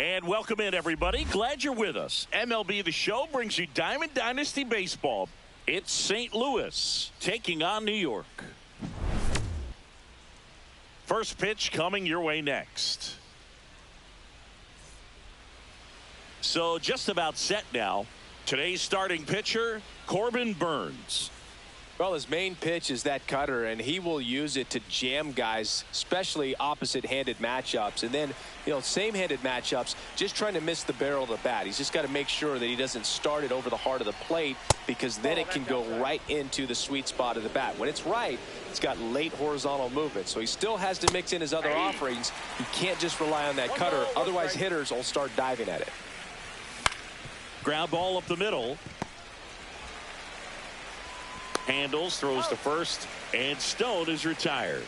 And welcome in, everybody. Glad you're with us. MLB The Show brings you Diamond Dynasty Baseball. It's St. Louis taking on New York. First pitch coming your way next. So just about set now. Today's starting pitcher, Corbin Burnes. Well, his main pitch is that cutter, and he will use it to jam guys, especially opposite-handed matchups. And then, same-handed matchups, just trying to miss the barrel of the bat. He's just got to make sure that he doesn't start it over the heart of the plate, because then it can go right into the sweet spot of the bat. When it's right, it's got late horizontal movement. So he still has to mix in his other offerings. He can't just rely on that cutter. Otherwise, hitters will start diving at it. Ground ball up the middle. Handles, throws to first, and Stone is retired.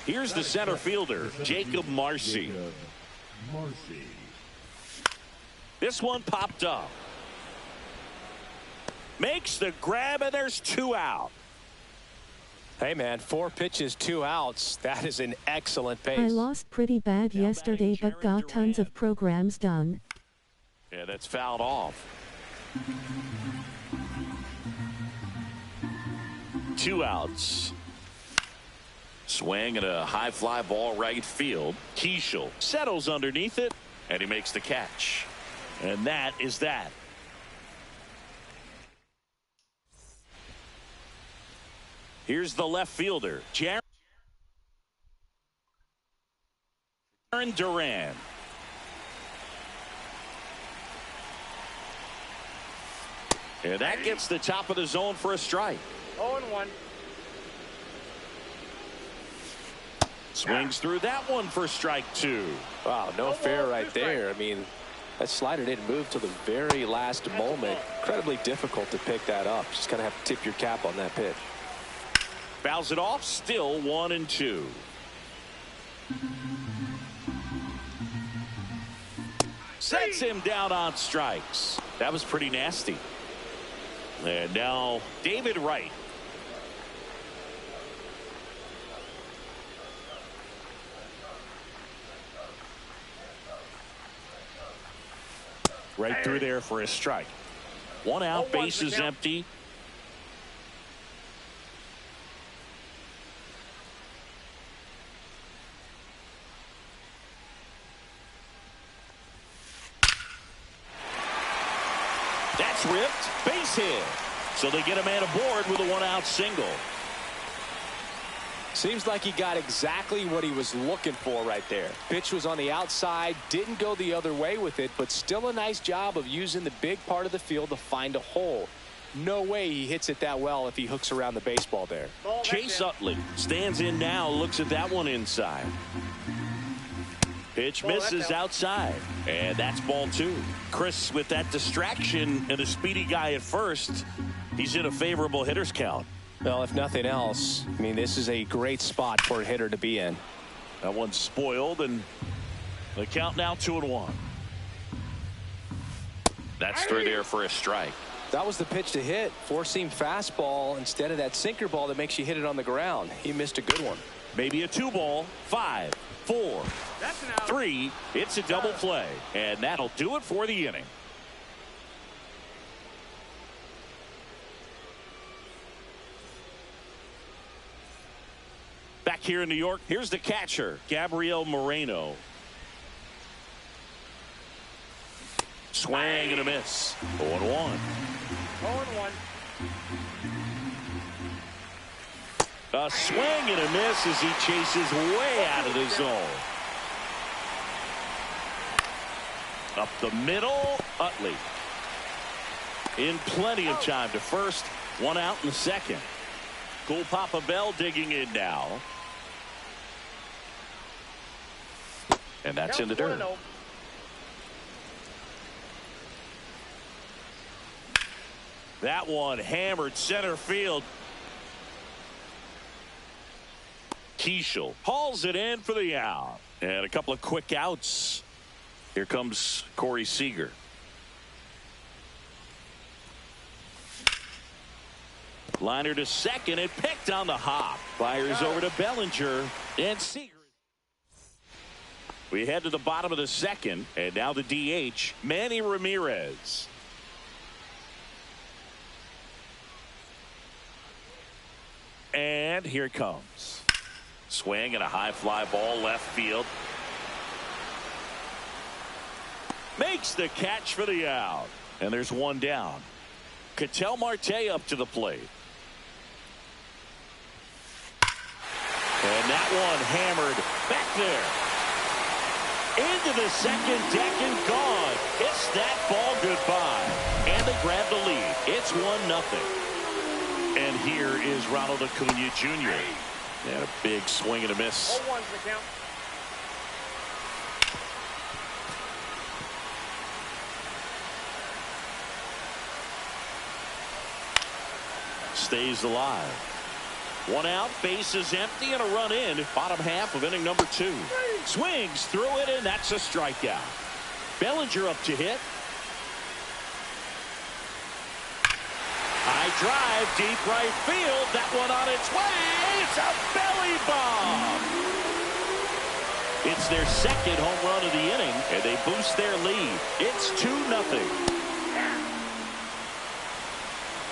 Here's the center fielder, Jacob Marcy. This one popped up. Makes the grab, and there's 2 out. Hey, man, 4 pitches, 2 outs. That is an excellent pace. I lost pretty bad yesterday, but got tons of programs done. Yeah, that's fouled off. 2 outs. Swing and a high fly ball right field. Keishel settles underneath it, and he makes the catch. And that is that. Here's the left fielder, Jarren Duran. And that gets the top of the zone for a strike. 0-1. Swings through that one for strike 2. Wow, no fair right there. I mean, that slider didn't move till the very last moment. Incredibly difficult to pick that up. Just kind of have to tip your cap on that pitch. Fouls it off, still 1-2. Sets him down on strikes. That was pretty nasty. And now David Wright. Right through there for a strike. 1 out, base is empty. That's ripped. Base hit. So they get a man aboard with a 1 out single. Seems like he got exactly what he was looking for right there. Pitch was on the outside, didn't go the other way with it, but still a nice job of using the big part of the field to find a hole. No way he hits it that well if he hooks around the baseball there. Chase Utley stands in now, looks at that one inside. Pitch misses outside, and that's ball 2. Chris, with that distraction and a speedy guy at first, he's in a favorable hitter's count. Well, if nothing else, I mean, this is a great spot for a hitter to be in. That one's spoiled, and the count now 2-1. That's through there for a strike. That was the pitch to hit. 4-seam fastball instead of that sinker ball that makes you hit it on the ground. He missed a good one. Maybe a 2-ball. 5, 4, 3. It's a double play, and that'll do it for the inning. Back here in New York, here's the catcher, Gabriel Moreno. Swing and a miss. 0-1. 0-1. A swing and a miss as he chases way out of the zone. Up the middle, Utley. In plenty of time to first. 1 out in the second. Cool Papa Bell digging in now. And that's in the dirt. That one hammered center field. Keishel hauls it in for the out. And a couple of quick outs. Here comes Corey Seager. Liner to second and picked on the hop. Fires over to Bellinger, and Seager We head to the bottom of the second, and now the DH, Manny Ramirez. And here it comes. Swing and a high fly ball left field. Makes the catch for the out. And there's one down. Ketel Marte up to the plate. And that one hammered back there. Into the second deck and gone. It's that ball goodbye. And they grab the lead. It's 1-0. And here is Ronald Acuna Jr. And a big swing and a miss. 0-1's the count. Stays alive. One out, base is empty, and a run in. Bottom half of inning number 2. Swings through it, and that's a strikeout. Bellinger up to hit. High drive, deep right field. That one on its way. It's a belly bomb. It's their second home run of the inning, and they boost their lead. It's 2-0.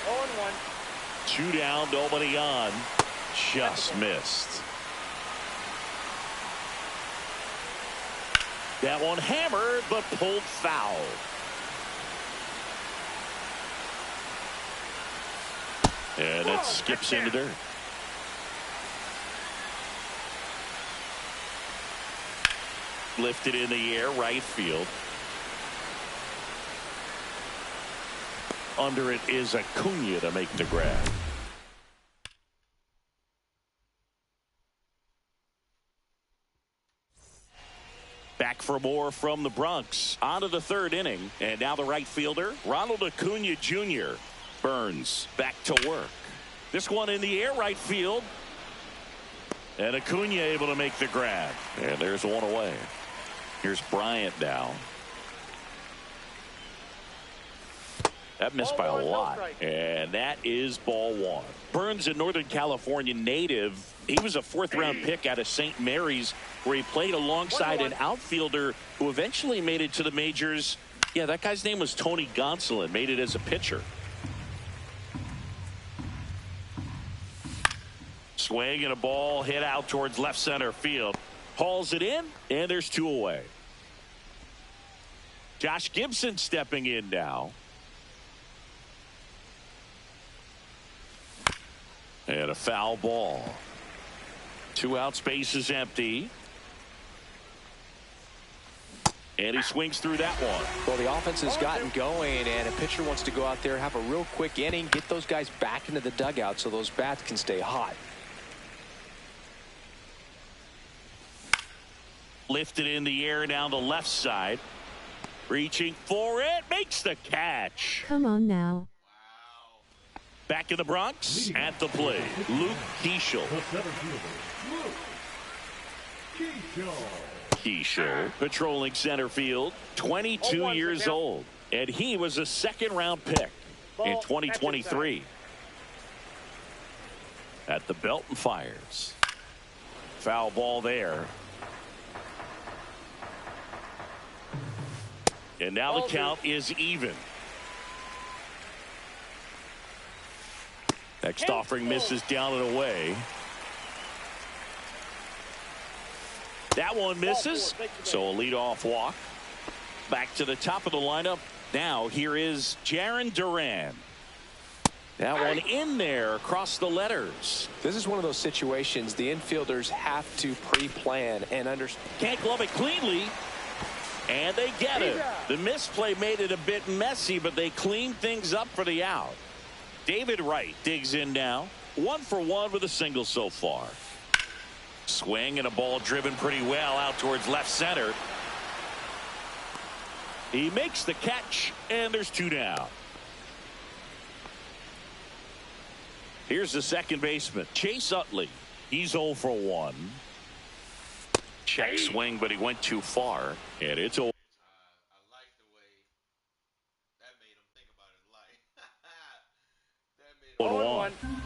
0-1. 2 down, nobody on. Just missed. That one hammered, but pulled foul. And it skips into dirt. Lifted in the air, right field. Under it is Acuna to make the grab. Back for more from the Bronx. On to the third inning. And now the right fielder, Ronald Acuna Jr. Burns back to work. This one in the air, right field. And Acuna able to make the grab. And there's one away. Here's Bryant now. That missed by a lot. And that is ball 1. Burns, a Northern California native. He was a 4th-round pick out of St. Mary's, where he played alongside an outfielder who eventually made it to the majors. Yeah, that guy's name was Tony Gonsolin. Made it as a pitcher. Swing and a ball hit out towards left center field. Hauls it in, and there's 2 away. Josh Gibson stepping in now. And a foul ball. 2 out, space is empty. And he swings through that one. Well, the offense has gotten going, and a pitcher wants to go out there, have a real quick inning, get those guys back into the dugout so those bats can stay hot. Lifted in the air down the left side. Reaching for it. Makes the catch. Come on now. Back in the Bronx at the plate, Luke Keeschel. Keeschel patrolling center field, 22 years old, and he was a 2nd-round pick in 2023. At the belt and fires. Foul ball there. And now the count is even. Next offering misses down and away. That one misses. So a leadoff walk. Back to the top of the lineup. Now here is Jarren Duran. That one in there across the letters. This is one of those situations the infielders have to pre-plan and understand. Can't glove it cleanly. And they get it. The misplay made it a bit messy, but they cleaned things up for the out. David Wright digs in now. 1 for 1 with a single so far. Swing and a ball driven pretty well out towards left center. He makes the catch, and there's 2 down. Here's the second baseman, Chase Utley. He's 0 for 1. Check swing, but he went too far, and it's 0. I like the way that made him think about his life. That made him 1-1.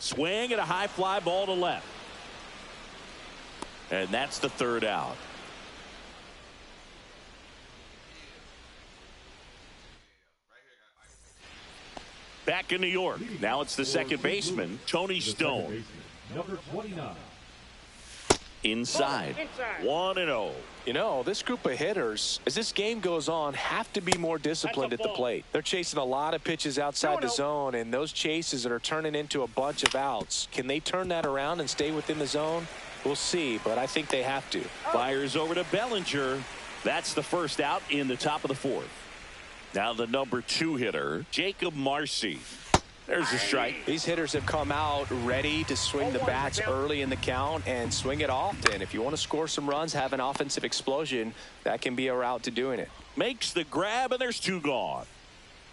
Swing and a high fly ball to left. And that's the third out. Back in New York. Now it's the second baseman, Tony Stone. Number 29. Inside. 1-0. You know, this group of hitters, as this game goes on, have to be more disciplined at the plate. They're chasing a lot of pitches outside the zone, and those chases that are turning into a bunch of outs, can they turn that around and stay within the zone? We'll see, but I think they have to. Fires over to Bellinger. That's the first out in the top of the fourth. Now the number 2 hitter, Jacob Marcy. There's a strike. These hitters have come out ready to swing the bats early in the count and swing it often. If you want to score some runs, have an offensive explosion, that can be a route to doing it. Makes the grab, and there's 2 gone.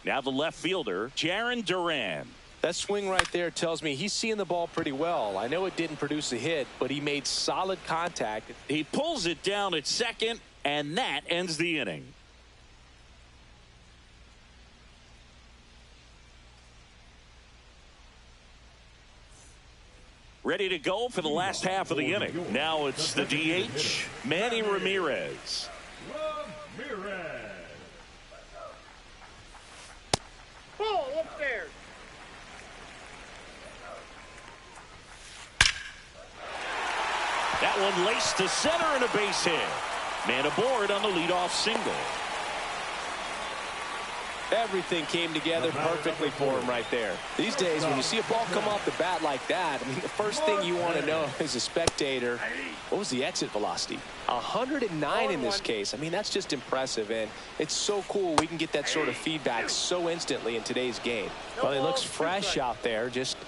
Now the left fielder, Jarren Duran. That swing right there tells me he's seeing the ball pretty well. I know it didn't produce a hit, but he made solid contact. He pulls it down at second, and that ends the inning. Ready to go for the last half of the inning. Now it's the DH, Manny Ramirez. Ball upstairs. That one laced to center and a base hit. Man aboard on the leadoff single. Everything came together perfectly for him right there. These days, when you see a ball come off the bat like that, I mean, the first thing you want to know as a spectator, what was the exit velocity? 109 in this case. I mean, that's just impressive, and it's so cool we can get that sort of feedback so instantly in today's game. Well, he looks fresh out there. Just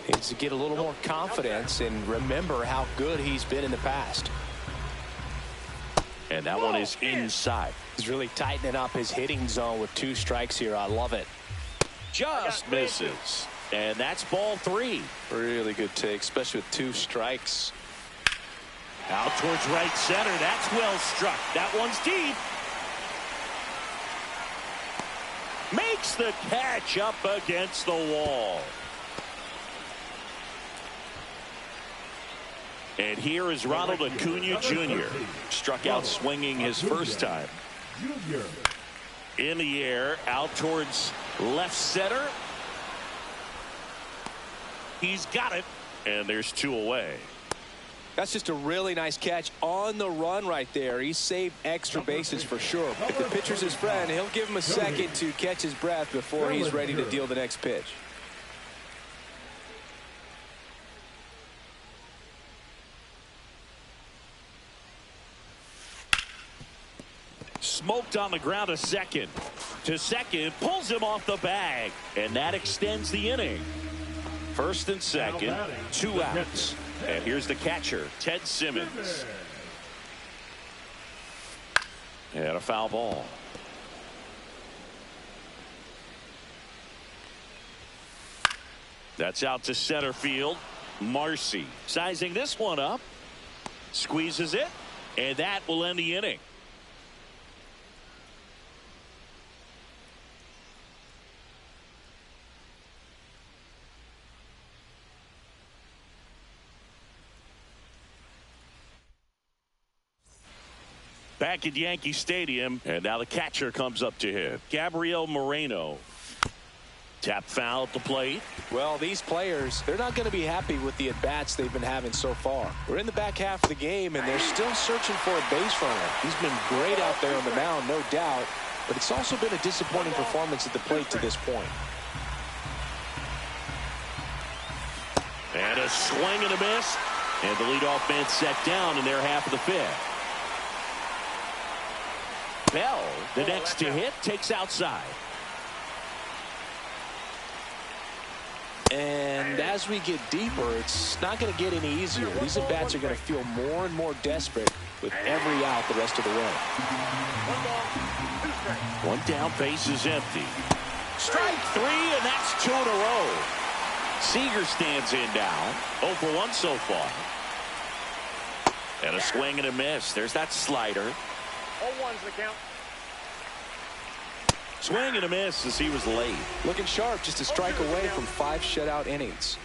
needs to get a little more confidence and remember how good he's been in the past. And that one is inside. He's really tightening up his hitting zone with 2 strikes here. I love it. Just misses. And that's ball 3. Really good take, especially with 2 strikes. Out towards right center. That's well struck. That one's deep. Makes the catch up against the wall. And here is Ronald Acuna Jr. Struck out swinging his first time. In the air, out towards left center. He's got it, and there's 2 away. That's just a really nice catch on the run right there. He saved extra bases for sure. If the pitcher's his friend, he'll give him a second to catch his breath before he's ready to deal the next pitch. Smoked on the ground to second. Pulls him off the bag. And that extends the inning. First and second, 2 outs. And here's the catcher, Ted Simmons. And a foul ball. That's out to center field. Marcy sizing this one up. Squeezes it. And that will end the inning. Back at Yankee Stadium, and now the catcher comes up to hit. Gabriel Moreno. Tap foul at the plate. Well, these players, they're not going to be happy with the at-bats they've been having so far. We're in the back half of the game, and they're still searching for a base runner. He's been great out there on the mound, no doubt, but it's also been a disappointing performance at the plate to this point. And a swing and a miss, and the leadoff man set down in their half of the 5th. Bell, the next to hit, takes outside. And as we get deeper, it's not going to get any easier. These at-bats are going to feel more and more desperate with every out the rest of the way. 1 down, base is empty. Strike 3, and that's 2 in a row. Seager stands in now. 0 for 1 so far. And a swing and a miss. There's that slider. 0-1's the count. Swing and a miss as he was late. Looking sharp, just a strike away from 5 shutout innings.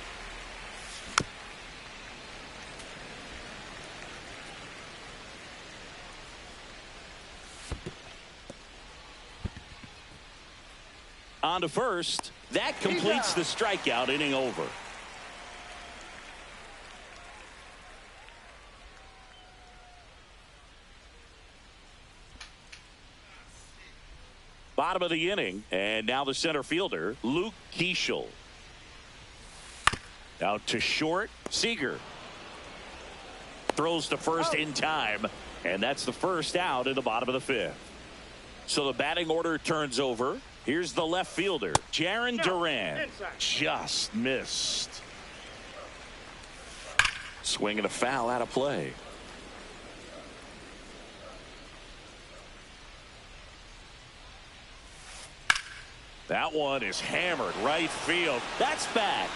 On to first. That completes the strikeout, inning over. Bottom of the inning, and now the center fielder, Luke Keeschel. Out to short, Seager. Throws to first in time, and that's the first out in the bottom of the fifth. So the batting order turns over. Here's the left fielder, Jaron Duran. Just missed. Swing and a foul out of play. That one is hammered right field. That's back.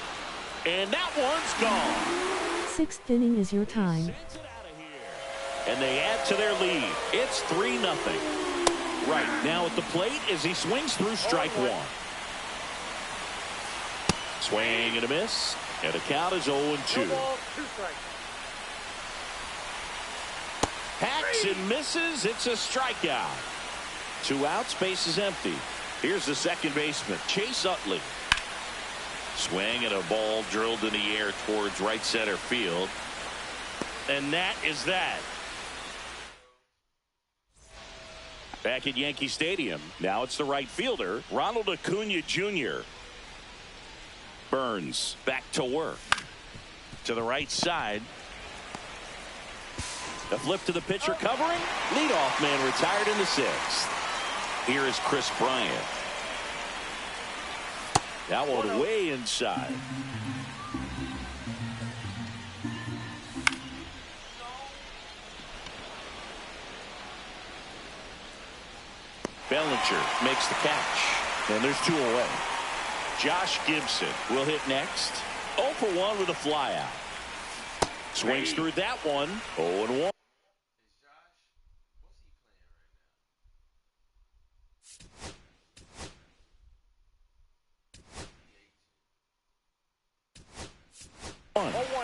And that one's gone. Sixth inning is your time. Sends it out of here. And they add to their lead. It's 3-0. Right now at the plate as he swings through strike one. Swing and a miss. And the count is 0-2. Hacks and misses. It's a strikeout. 2 outs, base is empty. Here's the second baseman, Chase Utley. Swing and a ball drilled in the air towards right center field. And that is that. Back at Yankee Stadium. Now it's the right fielder, Ronald Acuna Jr. Burns back to work. To the right side. The flip to the pitcher covering. Leadoff man retired in the sixth. Here is Chris Bryant. That one way inside. Bellinger makes the catch. And there's 2 away. Josh Gibson will hit next. 0 for 1 with a flyout. Swings through that one. 0-1.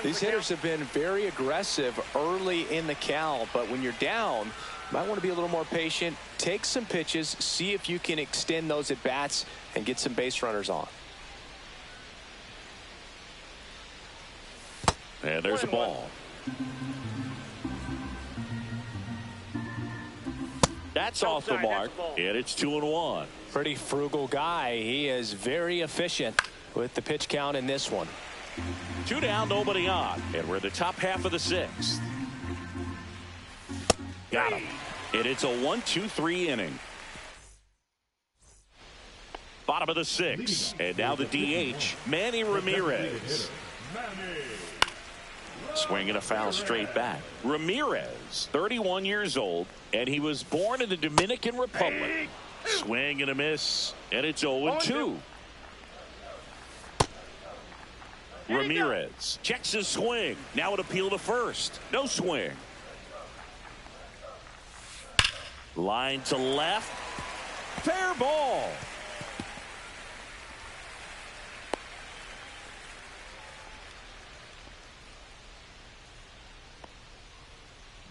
These hitters have been very aggressive early in the count, but when you're down, you might want to be a little more patient. Take some pitches, see if you can extend those at bats and get some base runners on. And there's a ball. That's off the mark, and it's 2-1. Pretty frugal guy. He is very efficient with the pitch count in this one. 2 down, nobody on, and we're in the top half of the sixth. Got him. And it's a 1-2-3 inning. Bottom of the sixth, and now the DH, Manny Ramirez. Swing and a foul straight back. Ramirez, 31 years old, and he was born in the Dominican Republic. Swing and a miss, and it's 0-2. Ramirez checks his swing. Now an appeal to first. No swing. Line to left. Fair ball.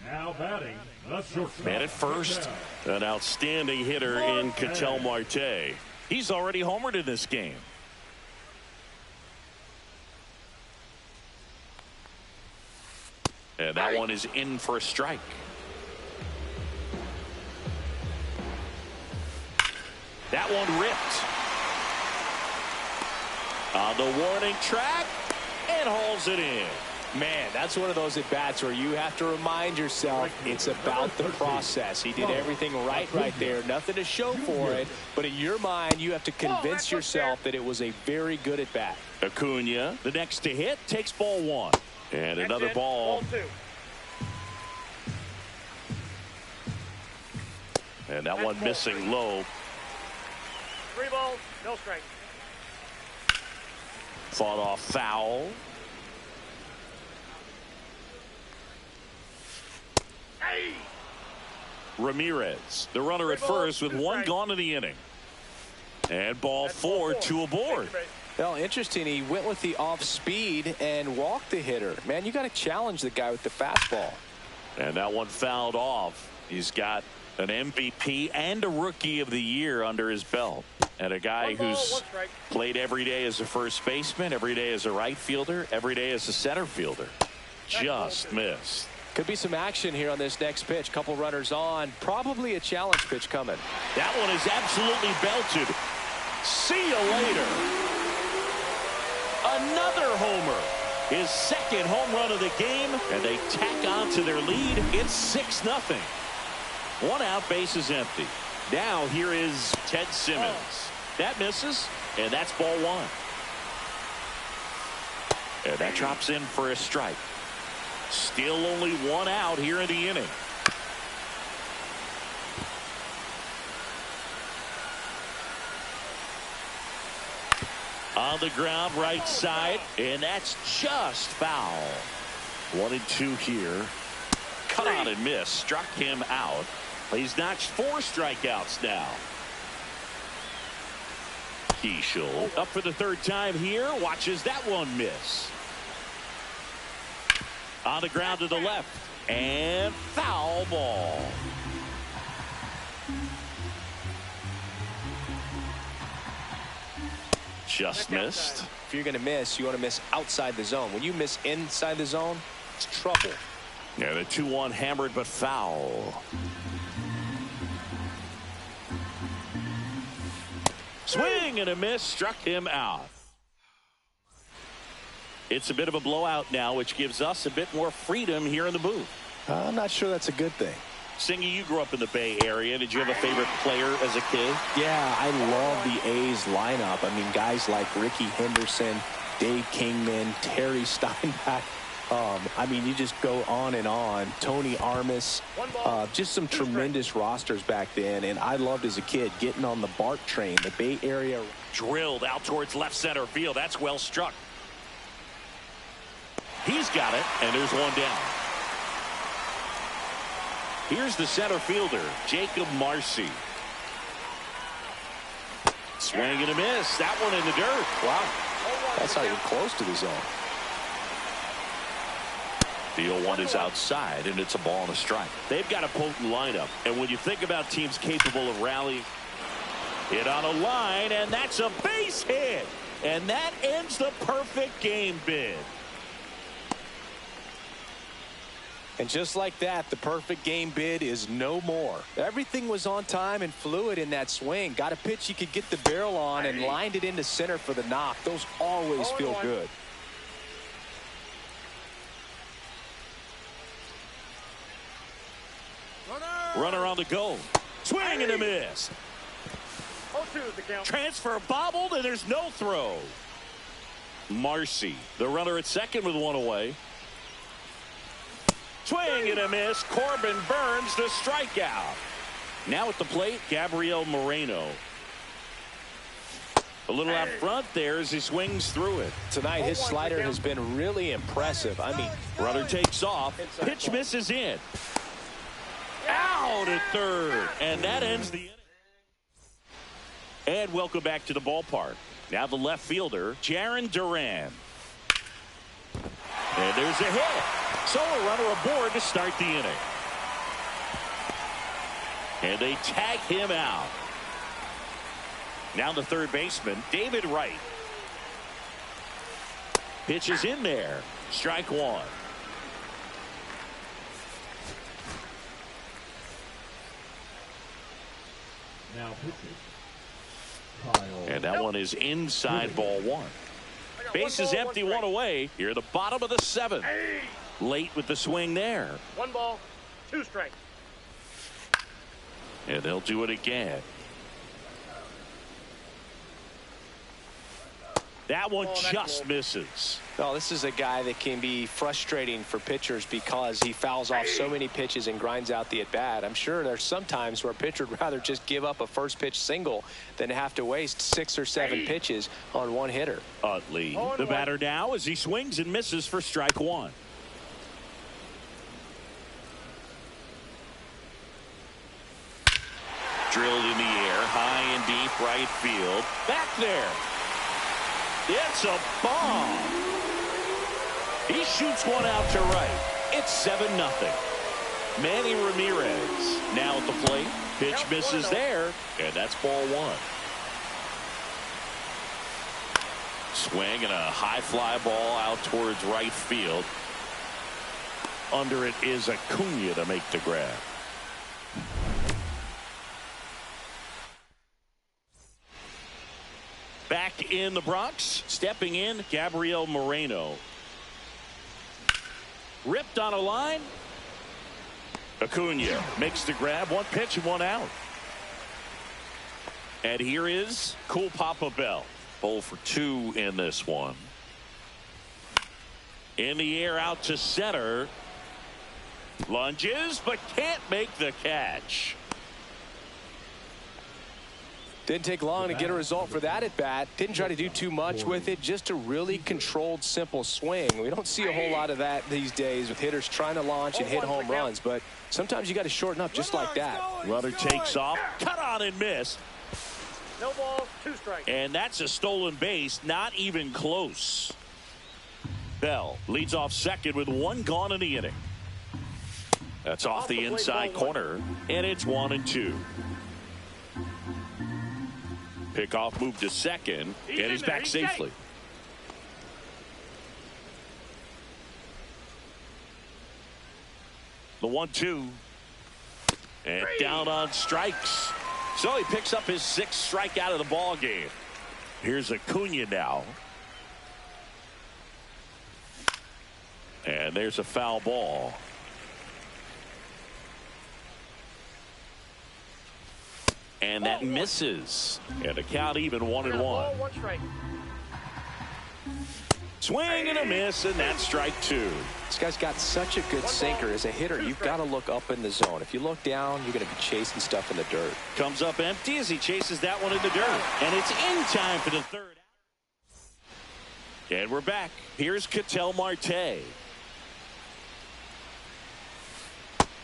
Now batting, the shortstop. Man at first, an outstanding hitter in Ketel Marte. He's already homered in this game. And that one is in for a strike. That one ripped. On the warning track, and hauls it in. Man, that's one of those at-bats where you have to remind yourself it's about the process. He did everything right there. Nothing to show for it. But in your mind, you have to convince yourself that it was a very good at-bat. Acuna, the next to hit, takes ball 1. And another ball. 2. And that one missing low. 3 balls, no strike. Fought off foul. Hey! Ramirez, the runner at first with 1 gone in the inning. And ball 4, 2 aboard. Well, interesting. He went with the off speed and walked the hitter. Man, you got to challenge the guy with the fastball. And that one fouled off. He's got an MVP and a Rookie of the Year under his belt. And a guy One ball, who's one strike. played every day as a first baseman, every day as a right fielder, every day as a center fielder. Just missed. Could be some action here on this next pitch. Couple runners on. Probably a challenge pitch coming. That one is absolutely belted. See you later. Another homer. His second home run of the game, and they tack on to their lead. It's 6-0. 1 out, bases empty. Now here is Ted Simmons. That misses, and that's ball 1. And that drops in for a strike. Still only 1 out here in the inning. On the ground, right side, and that's just foul. 1-2 here. Cut on and miss. Struck him out. He's notched 4 strikeouts now. Keishel up for the 3rd time here. Watches that one miss. On the ground to the left. And foul ball. Just missed. If you're going to miss, you want to miss outside the zone. When you miss inside the zone, it's trouble. Yeah, the 2-1 hammered but foul. Swing and a miss, struck him out. It's a bit of a blowout now, which gives us a bit more freedom here in the booth. I'm not sure that's a good thing. Singy, you grew up in the Bay Area. Did you have a favorite player as a kid? Yeah, I love the A's lineup. I mean, guys like Ricky Henderson, Dave Kingman, Terry Steinbach. I mean, you just go on and on. Tony Armas, just some tremendous rosters back then. And I loved as a kid getting on the BART train, the Bay Area. Drilled out towards left center field. That's well struck. He's got it, and there's 1 down. Here's the center fielder, Jacob Marcy. Swing and a miss. That one in the dirt. Wow. That's not even close to the zone. The 0-1 is outside, and it's a ball and a strike. They've got a potent lineup, and when you think about teams capable of rallying, hit on a line, and that's a base hit. And that ends the perfect game bid. And just like that, the perfect game bid is no more. Everything was on time and fluid in that swing. Got a pitch he could get the barrel on and lined it into center for the knock. Those always feel good. Runner on the go. Swing and a miss. 0-2 is the count. Transfer bobbled, and there's no throw. Marcy, the runner at second with 1 away. Swing and a miss. Corbin Burns the strikeout. Now at the plate, Gabriel Moreno. A little out front there as he swings through it. Tonight, his slider has been really impressive. I mean, runner takes off. Pitch misses in. Out at third. And that ends the inning. And welcome back to the ballpark. Now the left fielder, Jarren Duran. And there's a hit. So a runner aboard to start the inning. And they tag him out. Now the third baseman, David Wright. Pitch is in there. Strike 1. Now pitches. Kyle. And that one is inside ball 1. Base is empty, 1 away. Here at the bottom of the 7th. Late with the swing there. 1 ball, 2 strikes. And they'll do it again. That one just misses. well, this is a guy that can be frustrating for pitchers because he fouls off so many pitches and grinds out the at-bat. I'm sure there's some times where a pitcher would rather just give up a first pitch single than have to waste 6 or 7 pitches on 1 hitter. Utley, the batter now as he swings and misses for strike 1. Drilled in the air, high and deep right field. Back there. It's a bomb. He shoots one out to right. It's 7-0. Manny Ramirez now at the plate. Pitch misses there, and that's ball 1. Swing and a high fly ball out towards right field. Under it is Acuna to make the grab. Back in the Bronx, stepping in, Gabriel Moreno. Ripped on a line. Acuna makes the grab. One pitch and one out. And here is Cool Papa Bell. 0 for 2 in this one. In the air out to center. Lunges, but can't make the catch. Didn't take long to get a result for that at bat. Didn't try to do too much with it. Just a really controlled, simple swing. We don't see a whole lot of that these days with hitters trying to launch and hit home runs. But sometimes you got to shorten up just like that. Runner takes off. Cut on and miss. No balls, 2 strikes. And that's a stolen base. Not even close. Bell leads off second with 1 gone in the inning. That's off the inside corner. And it's 1-2. Pickoff move to second, and he's back safely. The 1-2, and down on strikes. So he picks up his 6th strikeout of the ball game. Here's Acuna now. And there's a foul ball. And that misses. And the count even 1-1. 1 strike. Swing and a miss, and that's strike 2. This guy's got such a good sinker. As a hitter, you've got to look up in the zone. If you look down, you're going to be chasing stuff in the dirt. Comes up empty as he chases that one in the dirt. And it's in time for the 3rd. And we're back. Here's Ketel Marte.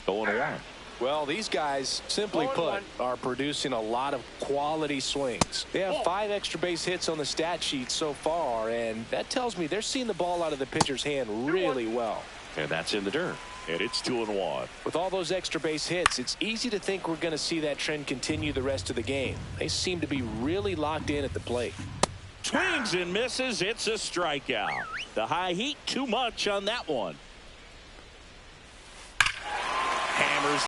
0-1. Well, these guys, simply put, are producing a lot of quality swings. They have 5 extra base hits on the stat sheet so far, and that tells me they're seeing the ball out of the pitcher's hand really well. And that's in the dirt. And it's 2-1. With all those extra base hits, it's easy to think we're going to see that trend continue the rest of the game. They seem to be really locked in at the plate. Swings and misses. It's a strikeout. The high heat, too much on that one. Hammers